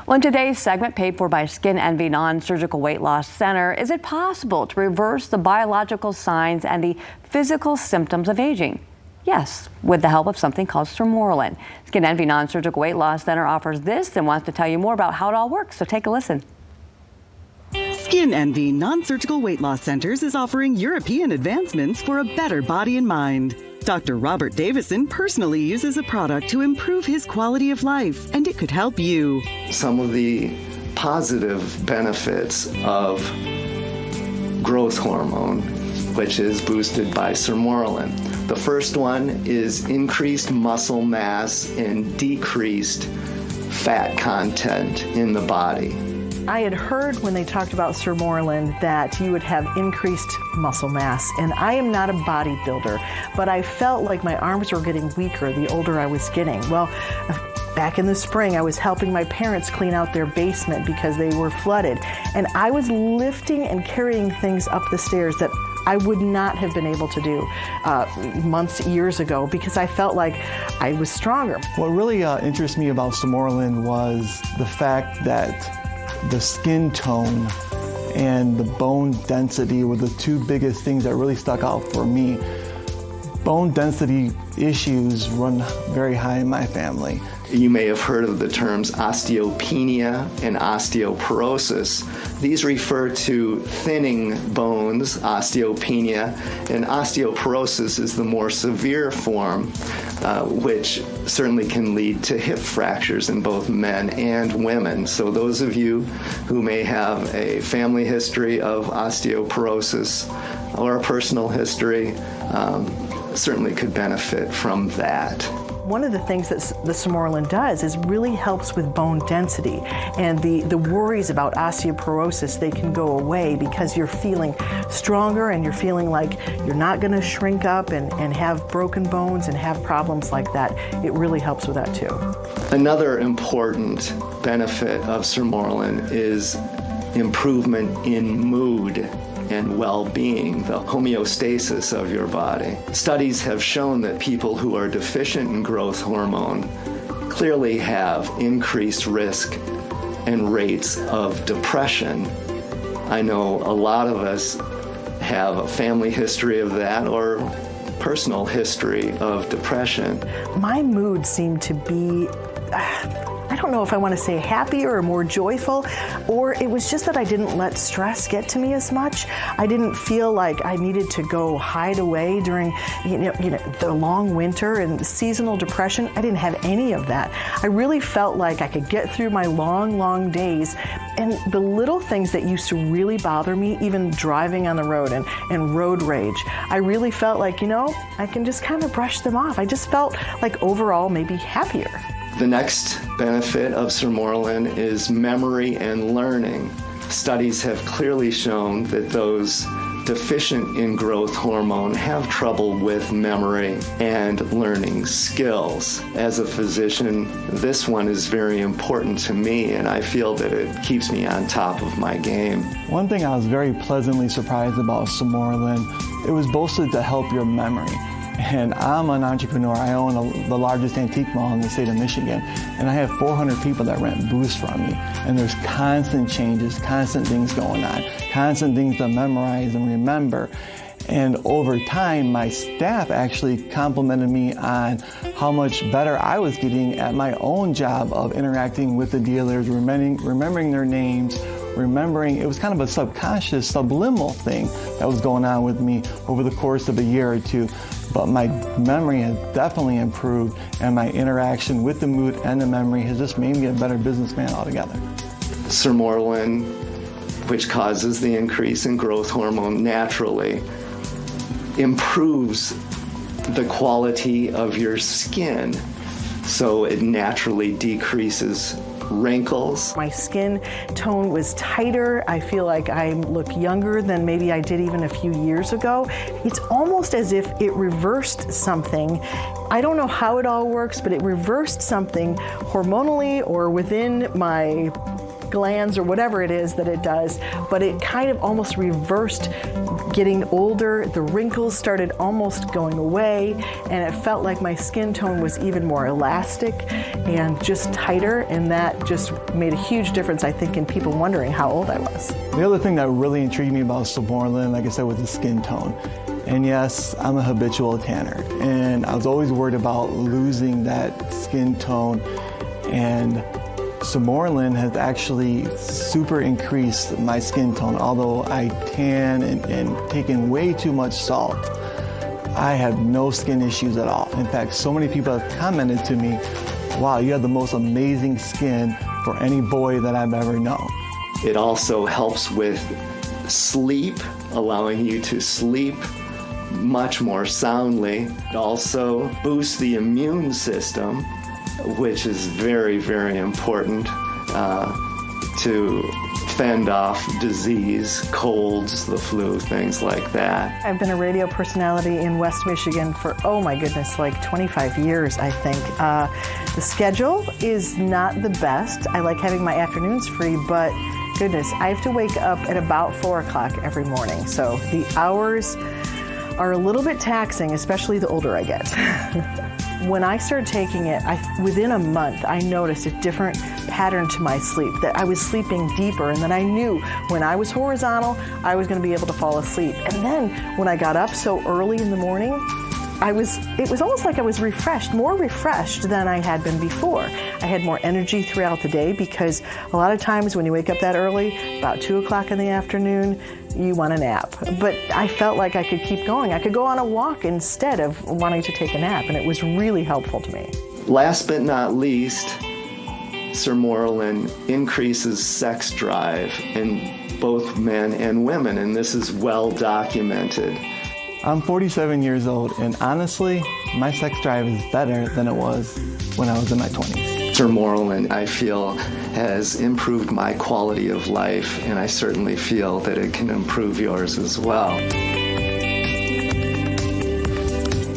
Well, in today's segment, paid for by Skin Envy Non-Surgical Weight Loss Center, is it possible to reverse the biological signs and the physical symptoms of aging? Yes, with the help of something called Sermorelin. Skin Envy Non-Surgical Weight Loss Center offers this and wants to tell you more about how it all works, so take a listen. Skin Envy Non-Surgical Weight Loss Centers is offering European advancements for a better body and mind. Dr. Robert Davison personally uses a product to improve his quality of life, and it could help you. Some of the positive benefits of growth hormone, which is boosted by Sermorelin. The first one is increased muscle mass and decreased fat content in the body. I had heard when they talked about Sermorelin that you would have increased muscle mass, and I am not a bodybuilder, but I felt like my arms were getting weaker the older I was getting. Well, back in the spring, I was helping my parents clean out their basement because they were flooded, and I was lifting and carrying things up the stairs that I would not have been able to do years ago because I felt like I was stronger. What really interests me about Sermorelin was the fact that the skin tone and the bone density were the two biggest things that really stuck out for me. Bone density issues run very high in my family. You may have heard of the terms osteopenia and osteoporosis. These refer to thinning bones, osteopenia, and osteoporosis is the more severe form, which certainly can lead to hip fractures in both men and women. So those of you who may have a family history of osteoporosis or a personal history certainly could benefit from that. One of the things that the Sermorelin does is really helps with bone density, and the worries about osteoporosis, they can go away because you're feeling stronger and you're feeling like you're not going to shrink up and have broken bones and have problems like that. It really helps with that too. Another important benefit of Sermorelin is improvement in mood and well-being, the homeostasis of your body. Studies have shown that people who are deficient in growth hormone clearly have increased risk and rates of depression. I know a lot of us have a family history of that or personal history of depression. My mood seemed to be I don't know if I want to say happier or more joyful, or it was just that I didn't let stress get to me as much. I didn't feel like I needed to go hide away during the long winter and seasonal depression. I didn't have any of that. I really felt like I could get through my long days, and the little things that used to really bother me, even driving on the road and road rage, I really felt like, I can just kind of brush them off. I just felt like overall maybe happier. The next benefit of Sermorelin is memory and learning. Studies have clearly shown that those deficient in growth hormone have trouble with memory and learning skills. As a physician, this one is very important to me, and I feel that it keeps me on top of my game. One thing I was very pleasantly surprised about Sermorelin, it was boasted to help your memory. And I'm an entrepreneur. I own the largest antique mall in the state of Michigan, and I have 400 people that rent booths from me. And there's constant changes, constant things going on, constant things to memorize and remember. And over time, my staff actually complimented me on how much better I was getting at my own job of interacting with the dealers, remembering their names, it was kind of a subconscious, subliminal thing that was going on with me over the course of a year or two. But my memory has definitely improved, and my interaction with the mood and the memory has just made me a better businessman altogether. Sermorelin, which causes the increase in growth hormone naturally, improves the quality of your skin, so it naturally decreases wrinkles. My skin tone was tighter. I feel like I look younger than maybe I did even a few years ago. It's almost as if it reversed something. I don't know how it all works, but it reversed something hormonally or within my glands or whatever it is that it does, but it kind of almost reversed getting older. The wrinkles started almost going away, and it felt like my skin tone was even more elastic and just tighter, and that just made a huge difference, I think, in people wondering how old I was. The other thing that really intrigued me about Sermorelin, like I said, was the skin tone. And yes, I'm a habitual tanner, and I was always worried about losing that skin tone, and Sermorelin has actually super increased my skin tone. Although I tan and taken way too much salt, I have no skin issues at all. In fact, so many people have commented to me, wow, you have the most amazing skin for any boy that I've ever known. It also helps with sleep, allowing you to sleep much more soundly. It also boosts the immune system, which is very, very important to fend off disease, colds, the flu, things like that. I've been a radio personality in West Michigan for, oh my goodness, like 25 years, I think. The schedule is not the best. I like having my afternoons free, but goodness, I have to wake up at about 4 o'clock every morning. So the hours are a little bit taxing, especially the older I get. When I started taking it, within a month, I noticed a different pattern to my sleep, that I was sleeping deeper, and that I knew when I was horizontal, I was going to be able to fall asleep. And then when I got up so early in the morning, it was almost like I was refreshed, more refreshed than I had been before. I had more energy throughout the day, because a lot of times when you wake up that early, about 2 o'clock in the afternoon, you want a nap. But I felt like I could keep going. I could go on a walk instead of wanting to take a nap, and it was really helpful to me. Last but not least, Sermorelin increases sex drive in both men and women, and this is well documented. I'm 47 years old, and honestly, my sex drive is better than it was when I was in my 20s. Sermorelin, I feel, has improved my quality of life, and I certainly feel that it can improve yours as well.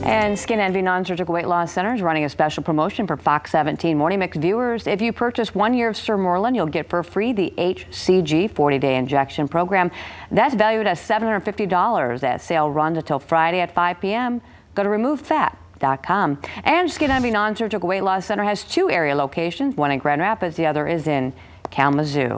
And Skin Envy Non-Surgical Weight Loss Center is running a special promotion for Fox 17 Morning Mix viewers. If you purchase 1 year of Sermorelin, you'll get for free the HCG 40-day injection program. That's valued at $750. That sale runs until Friday at 5 p.m. Go to removefat.com. And Skin Envy Non-Surgical Weight Loss Center has 2 area locations, one in Grand Rapids, the other is in Kalamazoo.